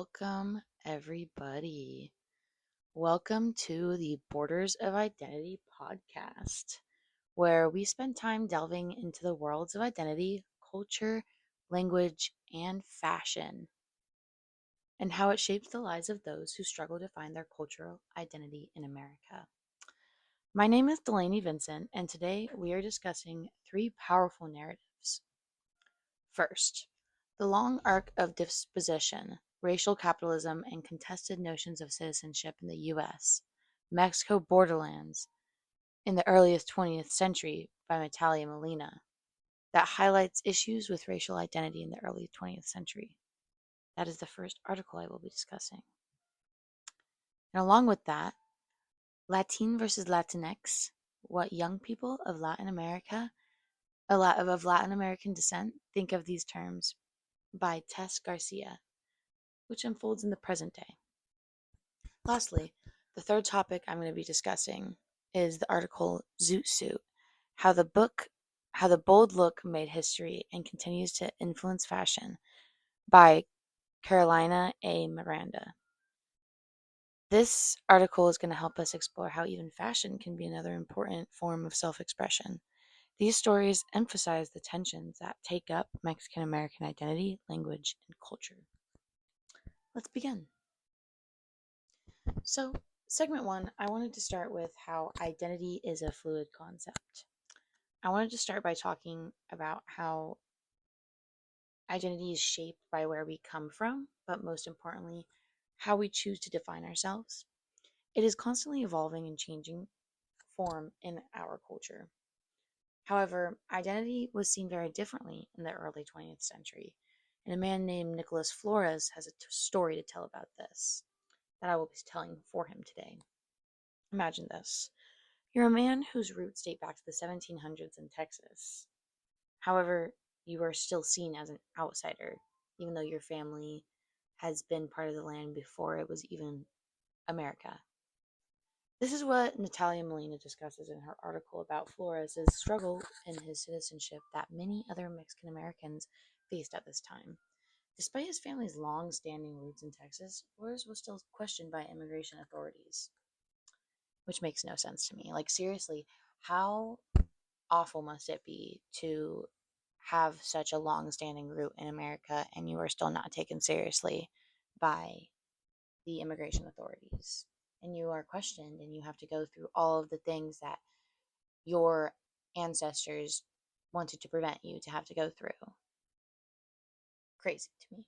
Welcome, everybody. Welcome to the Borders of Identity podcast, where we spend time delving into the worlds of identity, culture, language, and fashion, and how it shapes the lives of those who struggle to find their cultural identity in America. My name is Delaney Vincent, and today we are discussing three powerful narratives. First, the long arc of dispossession, racial capitalism, and contested notions of citizenship in the U.S., Mexico borderlands in the earliest 20th century by Natalia Molina, that highlights issues with racial identity in the early 20th century. That is the first article I will be discussing. And along with that, Latin versus Latinx, what young people of Latin America, of Latin American descent, think of these terms, by Tess Garcia, which unfolds in the present day. Lastly, the third topic I'm going to be discussing is the article Zoot Suit, how the bold look made history and continues to influence fashion by Carolina A. Miranda. This article is going to help us explore how even fashion can be another important form of self-expression. These stories emphasize the tensions that take up Mexican American identity, language, and culture. Let's begin. So, segment one, I wanted to start with how identity is a fluid concept. I wanted to start by talking about how identity is shaped by where we come from, but most importantly, how we choose to define ourselves. It is constantly evolving and changing form in our culture. However, identity was seen very differently in the early 20th century, and a man named Nicholas Flores has a story to tell about this that I will be telling for him today. Imagine this. You're a man whose roots date back to the 1700s in Texas. However, you are still seen as an outsider, even though your family has been part of the land before it was even America. This is what Natalia Molina discusses in her article about Flores' struggle in his citizenship that many other Mexican Americans faced at this time. Despite his family's long standing roots in Texas, Flores was still questioned by immigration authorities, which makes no sense to me. Like, seriously, how awful must it be to have such a long standing root in America and you are still not taken seriously by the immigration authorities? And you are questioned and you have to go through all of the things that your ancestors wanted to prevent you to have to go through. Crazy to me.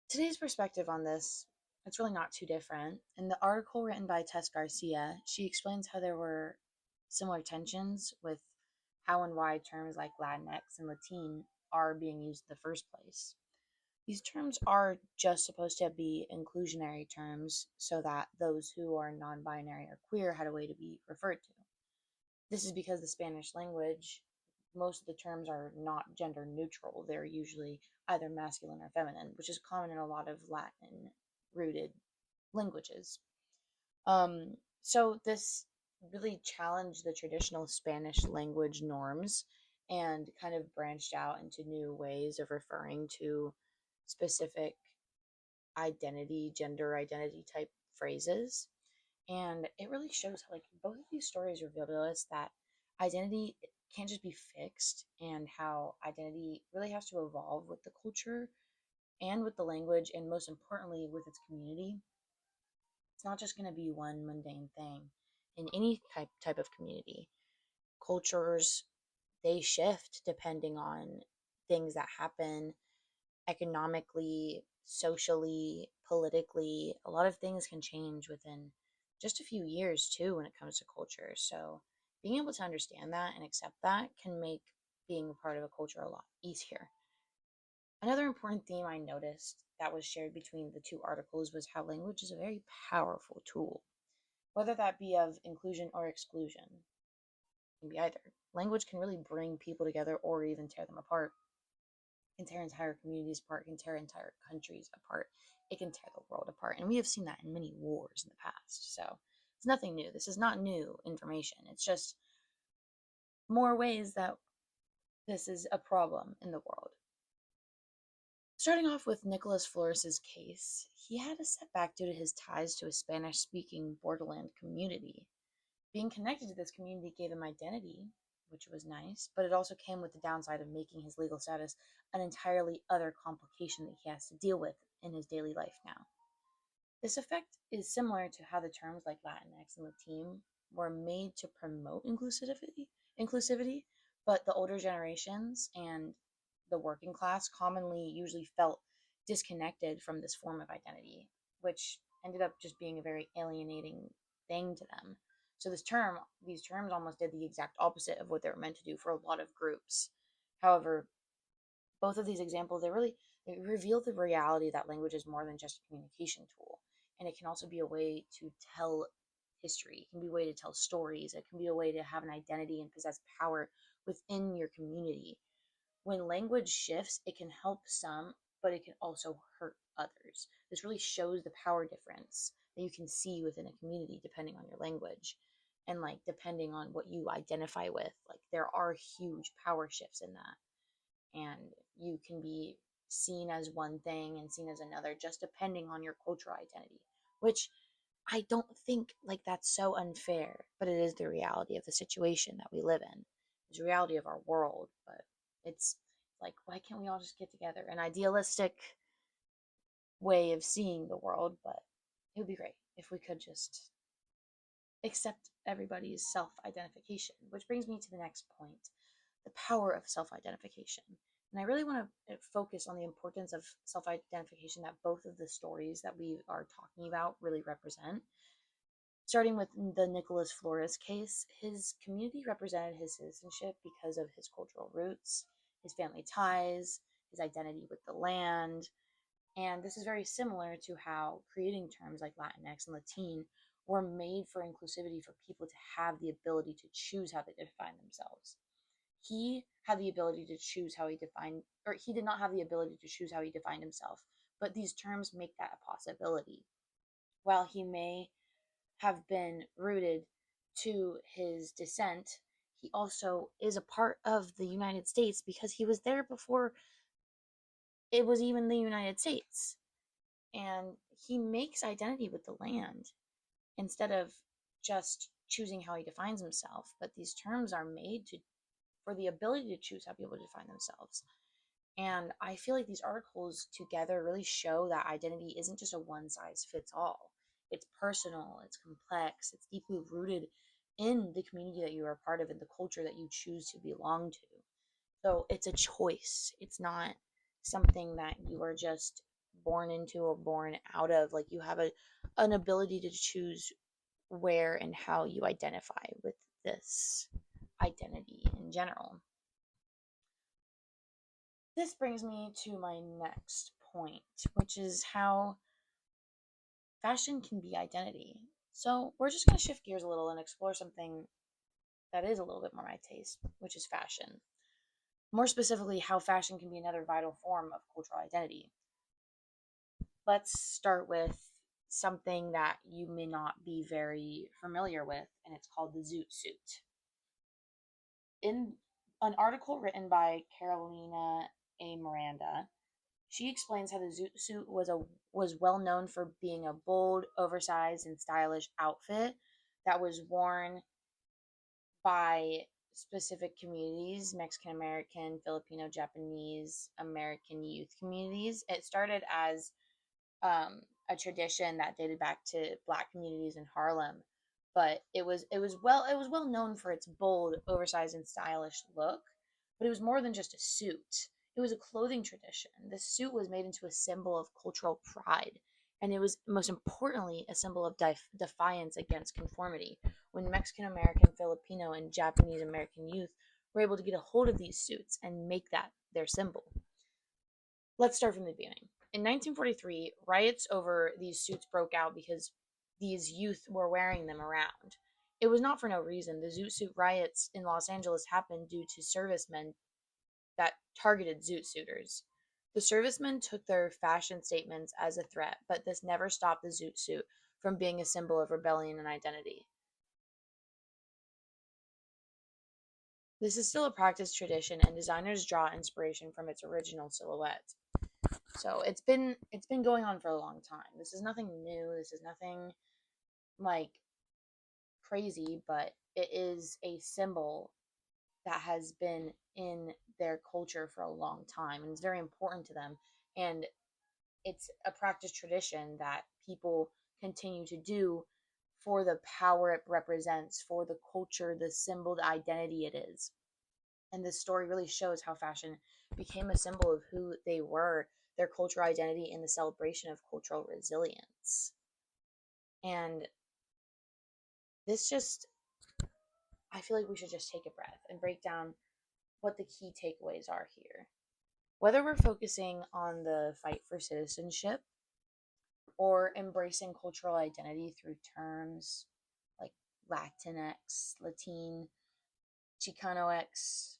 Today's perspective on this, it's really not too different. In the article written by Tess Garcia, she explains how there were similar tensions with how and why terms like Latinx and Latin are being used in the first place. These terms are just supposed to be inclusionary terms so that those who are non binary or queer had a way to be referred to. This is because the Spanish language, most of the terms are not gender neutral. They're usually either masculine or feminine, which is common in a lot of Latin rooted languages. So this really challenged the traditional Spanish language norms and kind of branched out into new ways of referring to specific identity, gender identity type phrases. And it really shows how, like, both of these stories reveal to us that identity can't just be fixed and how identity really has to evolve with the culture and with the language and most importantly with its community. It's not just going to be one mundane thing in any type of community. Cultures, they shift depending on things that happen economically, socially, politically. A lot of things can change within just a few years too when it comes to culture. So being able to understand that and accept that can make being a part of a culture a lot easier. Another important theme I noticed that was shared between the two articles was how language is a very powerful tool, whether that be of inclusion or exclusion. It can be either. Language can really bring people together or even tear them apart. It can tear entire communities apart, it can tear entire countries apart, it can tear the world apart. And we have seen that in many wars in the past. So it's nothing new. This is not new information. It's just more ways that this is a problem in the world. Starting off with Nicholas Flores's case, he had a setback due to his ties to a Spanish speaking borderland community. Being connected to this community gave him identity, which was nice, but it also came with the downside of making his legal status an entirely other complication that he has to deal with in his daily life now. This effect is similar to how the terms like Latinx and Latine were made to promote inclusivity, but the older generations and the working class commonly usually felt disconnected from this form of identity, which ended up just being a very alienating thing to them. So these terms almost did the exact opposite of what they were meant to do for a lot of groups. However, both of these examples they reveal the reality that language is more than just a communication tool, and it can also be a way to tell history. It can be a way to tell stories. It can be a way to have an identity and possess power within your community. When language shifts, it can help some, but it can also hurt others. This really shows the power difference that you can see within a community depending on your language and like depending on what you identify with. Like there are huge power shifts in that, and you can be seen as one thing and seen as another just depending on your cultural identity, which I don't think like that's so unfair, but it is the reality of the situation that we live in. It's the reality of our world, but it's like why can't we all just get together? An idealistic way of seeing the world, but it would be great if we could just accept everybody's self-identification, which brings me to the next point, the power of self-identification. And I really want to focus on the importance of self-identification that both of the stories that we are talking about really represent. Starting with the Nicholas Flores case, his community represented his citizenship because of his cultural roots, his family ties, his identity with the land. And this is very similar to how creating terms like Latinx and Latine were made for inclusivity for people to have the ability to choose how they define themselves. He had the ability to choose how he defined, or he did not have the ability to choose how he defined himself, but these terms make that a possibility. While he may have been rooted to his descent, he also is a part of the United States because he was there before it was even the United States. And he makes identity with the land instead of just choosing how he defines himself. But these terms are made to for the ability to choose how people define themselves. And I feel like these articles together really show that identity isn't just a one size fits all. It's personal, it's complex, it's deeply rooted in the community that you are a part of and the culture that you choose to belong to. So it's a choice. It's not something that you are just born into or born out of. Like you have an ability to choose where and how you identify with this identity in general. This brings me to my next point, which is how fashion can be identity. So, we're just going to shift gears a little and explore something that is a little bit more my taste, which is fashion. More specifically, how fashion can be another vital form of cultural identity. Let's start with something that you may not be very familiar with, and it's called the zoot suit. In an article written by Carolina A. Miranda, she explains how the zoot suit was well known for being a bold, oversized, and stylish outfit that was worn by specific communities, Mexican American, Filipino, Japanese American youth communities. It started as a tradition that dated back to Black communities in Harlem, but it was well known for its bold, oversized, and stylish look. But it was more than just a suit. It was a clothing tradition. The suit was made into a symbol of cultural pride, and it was most importantly a symbol of defiance against conformity. When Mexican American, Filipino, and Japanese American youth were able to get a hold of these suits and make that their symbol. Let's start from the beginning. In 1943, riots over these suits broke out because these youth were wearing them around. It was not for no reason. The Zoot Suit riots in Los Angeles happened due to servicemen that targeted Zoot Suiters. The servicemen took their fashion statements as a threat, but this never stopped the Zoot Suit from being a symbol of rebellion and identity. This is still a practiced tradition, and designers draw inspiration from its original silhouette. So it's been going on for a long time. This is nothing new. This is nothing like crazy, but it is a symbol that has been in their culture for a long time, and it's very important to them. And it's a practice tradition that people continue to do for the power it represents, for the culture, the symbol, the identity it is. And this story really shows how fashion became a symbol of who they were, their cultural identity, and the celebration of cultural resilience. And this just, I feel like we should just take a breath and break down what the key takeaways are here. Whether we're focusing on the fight for citizenship or embracing cultural identity through terms like Latinx, Latin, Chicanox,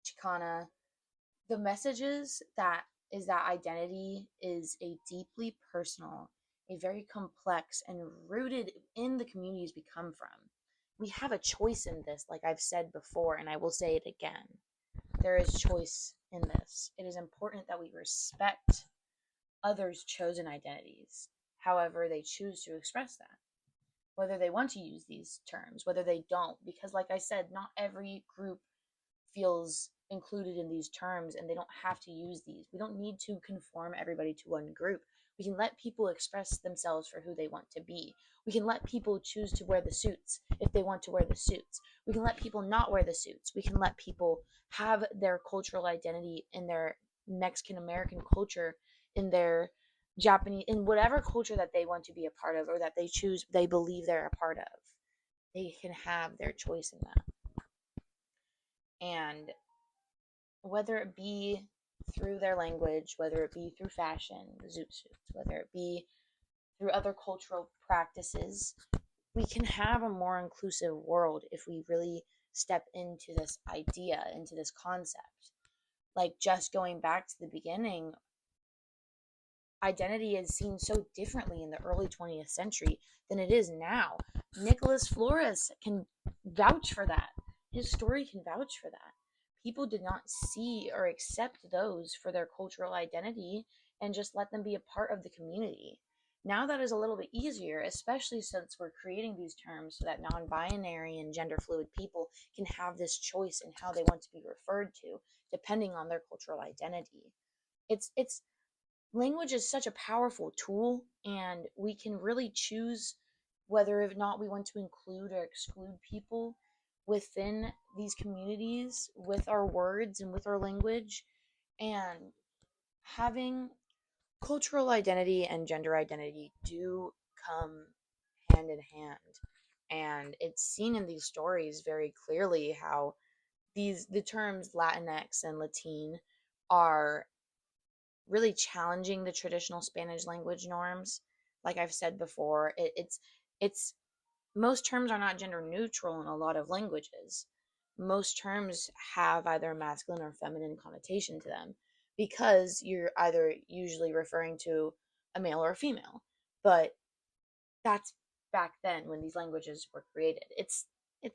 Chicana, the messages that is that identity is a deeply personal, a very complex and rooted in the communities we come from. We have a choice in this, like I've said before, and I will say it again. There is choice in this. It is important that we respect others' chosen identities, however they choose to express that, whether they want to use these terms, whether they don't, because, like I said, not every group feels included in these terms and they don't have to use these. We don't need to conform everybody to one group. We can let people express themselves for who they want to be. We can let people choose to wear the suits if they want to wear the suits. We can let people not wear the suits. We can let people have their cultural identity in their Mexican American culture, in their Japanese, in whatever culture that they want to be a part of or that they choose, they believe they're a part of. They can have their choice in that. And whether it be through their language, whether it be through fashion, the zoot suits, whether it be through other cultural practices, we can have a more inclusive world if we really step into this idea, into this concept. Like, just going back to the beginning, identity is seen so differently in the early 20th century than it is now. Nicholas Flores can vouch for that. His story can vouch for that. People did not see or accept those for their cultural identity and just let them be a part of the community. Now that is a little bit easier, especially since we're creating these terms so that non binary and gender fluid people can have this choice in how they want to be referred to, depending on their cultural identity. It's language is such a powerful tool, and we can really choose whether or not we want to include or exclude people within these communities with our words and with our language. And having cultural identity and gender identity do come hand in hand, and it's seen in these stories very clearly how the terms Latinx and Latin are really challenging the traditional Spanish language norms. Like I've said before, it's most terms are not gender neutral in a lot of languages. Most terms have either a masculine or feminine connotation to them because you're either usually referring to a male or a female. But that's back then when these languages were created. It's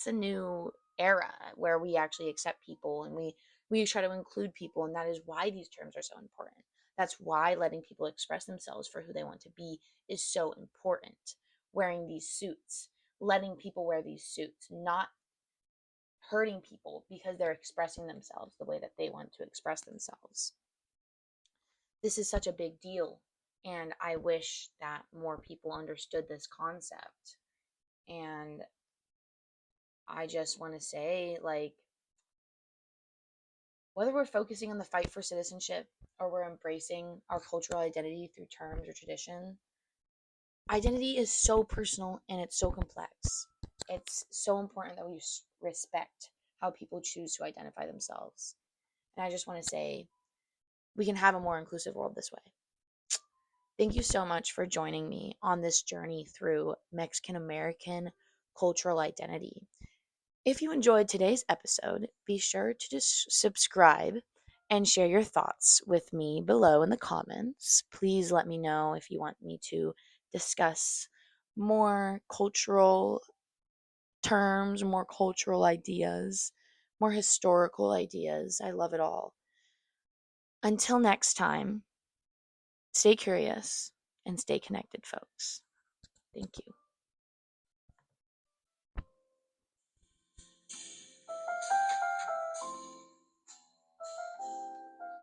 a new era where we actually accept people and we try to include people, and that is why these terms are so important. That's why letting people express themselves for who they want to be is so important. Wearing these suits, letting people wear these suits, not hurting people because they're expressing themselves the way that they want to express themselves. This is such a big deal, and I wish that more people understood this concept. And I just want to say, like, whether we're focusing on the fight for citizenship or we're embracing our cultural identity through terms or tradition, identity is so personal and it's so complex. It's so important that we respect how people choose to identify themselves. And I just want to say, we can have a more inclusive world this way. Thank you so much for joining me on this journey through Mexican American cultural identity. If you enjoyed today's episode, be sure to just subscribe and share your thoughts with me below in the comments. Please let me know if you want me to discuss more cultural terms, more cultural ideas, more historical ideas. I love it all. Until next time, Stay curious and stay connected, folks. Thank you.